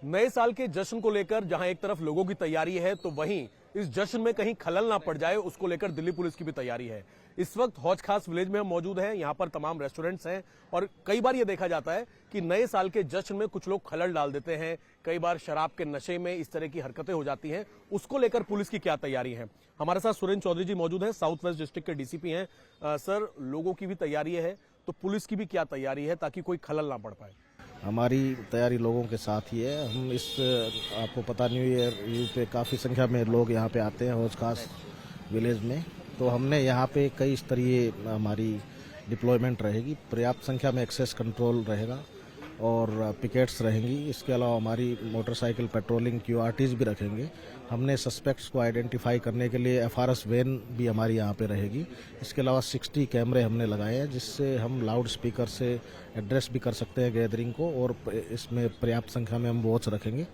नए साल के जश्न को लेकर जहां एक तरफ लोगों की तैयारी है, तो वहीं इस जश्न में कहीं खलल ना पड़ जाए उसको लेकर दिल्ली पुलिस की भी तैयारी है। इस वक्त हौज खास विलेज में हम मौजूद हैं। यहाँ पर तमाम रेस्टोरेंट्स हैं और कई बार ये देखा जाता है कि नए साल के जश्न में कुछ लोग खलल डाल देते हैं। कई बार शराब के नशे में इस तरह की हरकतें हो जाती हैं। उसको लेकर पुलिस की क्या तैयारी है? हमारे साथ सुरेंद्र चौधरी जी मौजूद हैं, साउथ वेस्ट डिस्ट्रिक्ट के डीसीपी हैं। सर, लोगों की भी तैयारी है तो पुलिस की भी क्या तैयारी है ताकि कोई खलल ना पड़ पाए? हमारी तैयारी लोगों के साथ ही है। हम इस आपको पता न्यू ईयर ईव पे काफ़ी संख्या में लोग यहाँ पे आते हैं हौज खास विलेज में, तो हमने यहाँ पे कई स्तरीय हमारी डिप्लॉयमेंट रहेगी। पर्याप्त संख्या में एक्सेस कंट्रोल रहेगा और पिकेट्स रहेंगी। इसके अलावा हमारी मोटरसाइकिल पेट्रोलिंग QRTs भी रखेंगे। हमने सस्पेक्ट्स को आइडेंटिफाई करने के लिए FRS वैन भी हमारी यहाँ पे रहेगी। इसके अलावा 60 कैमरे हमने लगाए हैं जिससे हम लाउड स्पीकर से एड्रेस भी कर सकते हैं गैदरिंग को, और इसमें पर्याप्त संख्या में हम वॉच रखेंगे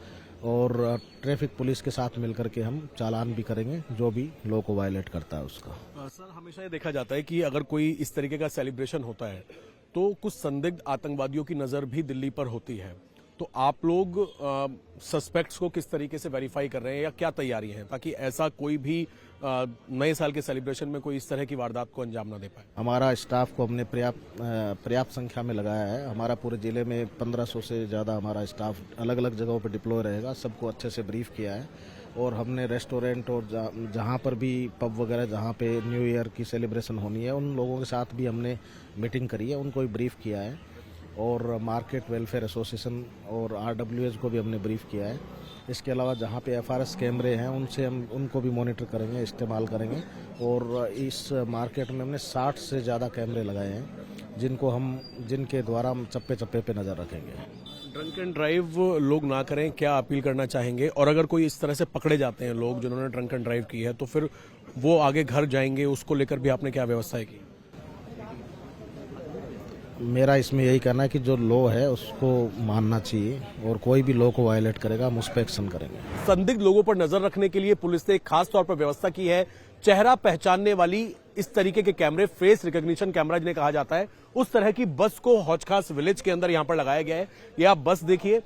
और ट्रैफिक पुलिस के साथ मिलकर के हम चालान भी करेंगे जो भी लॉ को वायलेट करता है उसका। सर, हमेशा ये देखा जाता है कि अगर कोई इस तरीके का सेलिब्रेशन होता है तो कुछ संदिग्ध आतंकवादियों की नजर भी दिल्ली पर होती है, तो आप लोग सस्पेक्ट्स को किस तरीके से वेरीफाई कर रहे हैं या क्या तैयारी है ताकि ऐसा कोई भी नए साल के सेलिब्रेशन में कोई इस तरह की वारदात को अंजाम ना दे पाए? हमारा स्टाफ को हमने पर्याप्त संख्या में लगाया है। हमारा पूरे जिले में 1500 से ज़्यादा हमारा स्टाफ अलग अलग जगहों पर डिप्लॉय रहेगा। सबको अच्छे से ब्रीफ किया है और हमने रेस्टोरेंट और जहाँ पर भी पब वगैरह जहाँ पे न्यू ईयर की सेलिब्रेशन होनी है उन लोगों के साथ भी हमने मीटिंग करी है, उनको भी ब्रीफ किया है। और मार्केट वेलफेयर एसोसिएशन और RWS को भी हमने ब्रीफ किया है। इसके अलावा जहाँ पे FRS कैमरे हैं उनसे हम उनको भी मॉनिटर करेंगे, इस्तेमाल करेंगे। और इस मार्केट में हमने 60 से ज़्यादा कैमरे लगाए हैं जिनके द्वारा हम चप्पे चप्पे पे नज़र रखेंगे। ड्रंक एंड ड्राइव लोग ना करें, क्या अपील करना चाहेंगे? और अगर कोई इस तरह से पकड़े जाते हैं लोग जिन्होंने ड्रंक एंड ड्राइव की है तो फिर वो आगे घर जाएंगे, उसको लेकर भी आपने क्या व्यवस्था की? मेरा इसमें यही कहना है कि जो लॉ है उसको मानना चाहिए और कोई भी लॉ को वायलेट करेगा हम उस पर एक्शन करेंगे। संदिग्ध लोगों पर नजर रखने के लिए पुलिस ने खास तौर पर व्यवस्था की है। चेहरा पहचानने वाली इस तरीके के कैमरे, फेस रिकॉग्निशन कैमरा जिन्हें कहा जाता है, उस तरह की बस को हौज खास विलेज के अंदर यहां पर लगाया गया है। ये आप बस देखिए,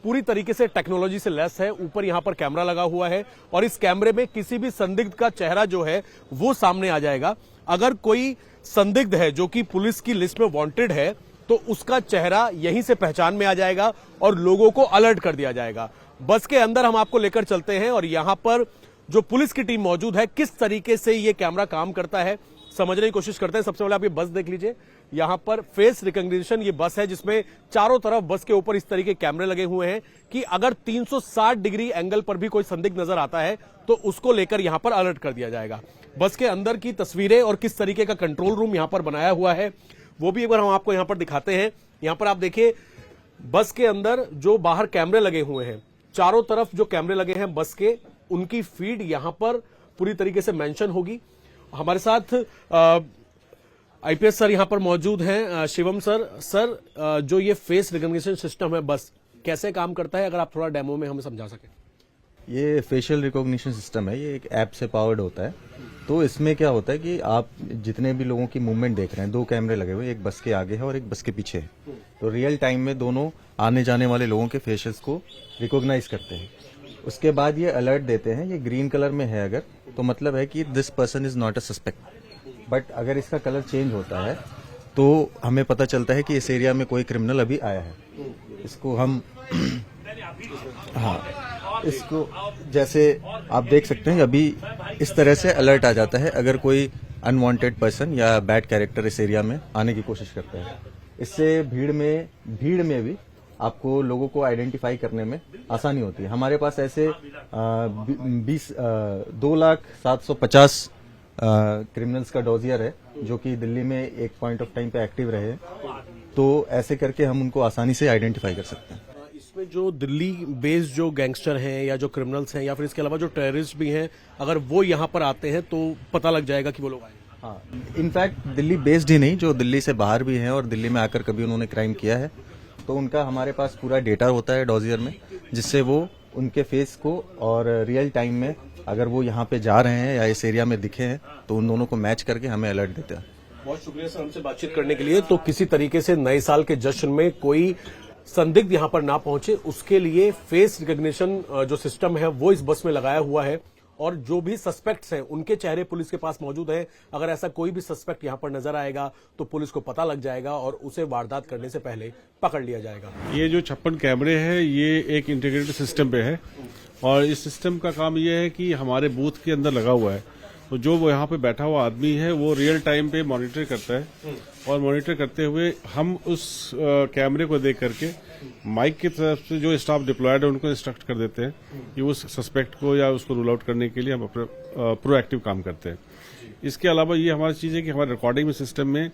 पूरी तरीके से टेक्नोलॉजी से लैस है। ऊपर यहां पर कैमरा लगा हुआ है और इस कैमरे में किसी भी संदिग्ध का चेहरा जो है वो सामने आ जाएगा। अगर कोई संदिग्ध है जो कि पुलिस की लिस्ट में वांटेड है तो उसका चेहरा यहीं से पहचान में आ जाएगा और लोगों को अलर्ट कर दिया जाएगा। बस के अंदर हम आपको लेकर चलते हैं और यहां पर जो पुलिस की टीम मौजूद है, किस तरीके से ये कैमरा काम करता है समझने की कोशिश करते हैं। सबसे पहले आप ये बस देख लीजिए। यहां पर फेस रिकॉग्निशन ये बस है जिसमें चारों तरफ बस के ऊपर इस तरीके कैमरे लगे हुए हैं कि अगर 360 डिग्री एंगल पर भी कोई संदिग्ध नजर आता है तो उसको लेकर यहां पर अलर्ट कर दिया जाएगा। बस के अंदर की तस्वीरें और किस तरीके का कंट्रोल रूम यहां पर बनाया हुआ है वो भी एक बार हम आपको यहां पर दिखाते हैं। यहां पर आप देखिए, बस के अंदर जो बाहर कैमरे लगे हुए हैं, चारों तरफ जो कैमरे लगे हैं बस के, उनकी फीड यहां पर पूरी तरीके से मेंशन होगी। हमारे साथ IPS सर यहां पर मौजूद हैं, शिवम सर। सर, जो ये फेस रिकॉग्निशन सिस्टम है बस कैसे काम करता है, अगर आप थोड़ा डेमो में हमें समझा सकें। ये फेशियल रिकॉग्निशन सिस्टम है, ये एक ऐप से पावर्ड होता है। तो इसमें क्या होता है कि आप जितने भी लोगों की मूवमेंट देख रहे हैं, 2 कैमरे लगे हुए, एक बस के आगे है और एक बस के पीछे है। तो रियल टाइम में दोनों आने जाने वाले लोगों के फेशियल्स को रिकॉग्नाइज करते हैं। उसके बाद ये अलर्ट देते हैं, ये ग्रीन कलर में है अगर, तो मतलब है कि this person is not a suspect. But अगर इसका कलर चेंज होता है तो हमें पता चलता है कि इस एरिया में कोई क्रिमिनल अभी आया है। इसको हम इसको जैसे आप देख सकते हैं अभी इस तरह से अलर्ट आ जाता है अगर कोई अनवांटेड पर्सन या बैड कैरेक्टर इस एरिया में आने की कोशिश करता है। इससे भीड़ में भी आपको लोगों को आइडेंटिफाई करने में आसानी होती है। हमारे पास ऐसे 2,07,50 क्रिमिनल्स का डॉजियर है जो कि दिल्ली में एक पॉइंट ऑफ टाइम पे एक्टिव रहे हैं, तो ऐसे करके हम उनको आसानी से आइडेंटिफाई कर सकते हैं। इसमें जो दिल्ली बेस्ड जो गैंगस्टर हैं या जो क्रिमिनल्स हैं या फिर इसके अलावा जो टेररिस्ट भी हैं, अगर वो यहाँ पर आते हैं तो पता लग जाएगा कि वो लोग आए। हाँ, इनफैक्ट दिल्ली बेस्ड ही नहीं, जो दिल्ली से बाहर भी हैं और दिल्ली में आकर कभी उन्होंने क्राइम किया है, तो उनका हमारे पास पूरा डेटा होता है डॉजियर में, जिससे वो उनके फेस को और रियल टाइम में अगर वो यहाँ पे जा रहे हैं या इस एरिया में दिखे हैं तो उन दोनों को मैच करके हमें अलर्ट देते हैं। बहुत शुक्रिया सर हमसे बातचीत करने के लिए। तो किसी तरीके से नए साल के जश्न में कोई संदिग्ध यहां पर ना पहुंचे उसके लिए फेस रिकॉग्निशन जो सिस्टम है वो इस बस में लगाया हुआ है और जो भी सस्पेक्ट्स हैं उनके चेहरे पुलिस के पास मौजूद हैं। अगर ऐसा कोई भी सस्पेक्ट यहां पर नजर आएगा तो पुलिस को पता लग जाएगा और उसे वारदात करने से पहले पकड़ लिया जाएगा। ये जो 56 कैमरे हैं ये एक इंटीग्रेटेड सिस्टम पे है और इस सिस्टम का काम ये है कि हमारे बूथ के अंदर लगा हुआ है, तो जो वो यहाँ पे बैठा हुआ आदमी है वो रियल टाइम पे मॉनिटर करता है और मॉनिटर करते हुए हम उस कैमरे को देख करके माइक की तरफ से जो स्टाफ डिप्लॉयड है उनको इंस्ट्रक्ट कर देते हैं कि उस सस्पेक्ट को या उसको रूल आउट करने के लिए हम अपना प्रोएक्टिव काम करते हैं। इसके अलावा ये हमारी चीज है कि हमारे रिकॉर्डिंग में सिस्टम में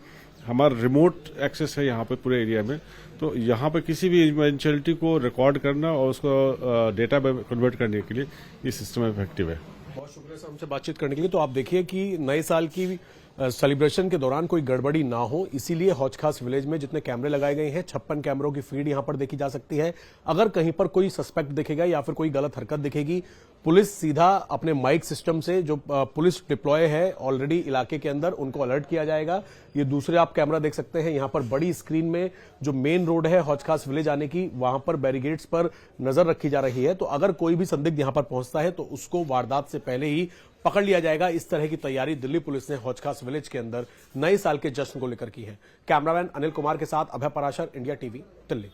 हमारा रिमोट एक्सेस है यहाँ पे पूरे एरिया में, तो यहाँ पे किसी भी इवेंचुअलिटी को रिकॉर्ड करना और उसको डेटा में कन्वर्ट करने के लिए ये सिस्टम इफेक्टिव है। बहुत शुक्रिया सर हमसे बातचीत करने के लिए। तो आप देखिए कि नए साल की सेलिब्रेशन के दौरान कोई गड़बड़ी ना हो, इसीलिए हौज खास विलेज में जितने कैमरे लगाए गए हैं 56 कैमरों की फीड यहां पर देखी जा सकती है। अगर कहीं पर कोई सस्पेक्ट दिखेगा या फिर कोई गलत हरकत दिखेगी, पुलिस सीधा अपने माइक सिस्टम से जो पुलिस डिप्लॉय है ऑलरेडी इलाके के अंदर उनको अलर्ट किया जाएगा। ये दूसरे आप कैमरा देख सकते हैं, यहां पर बड़ी स्क्रीन में जो मेन रोड है हौज खास विलेज आने की, वहां पर बैरिकेड्स पर नजर रखी जा रही है। तो अगर कोई भी संदिग्ध यहां पर पहुंचता है तो उसको वारदात से पहले ही पकड़ लिया जाएगा। इस तरह की तैयारी दिल्ली पुलिस ने हौज खास विलेज के अंदर नए साल के जश्न को लेकर की है। कैमरामैन अनिल कुमार के साथ अभय पराशर, इंडिया टीवी, दिल्ली।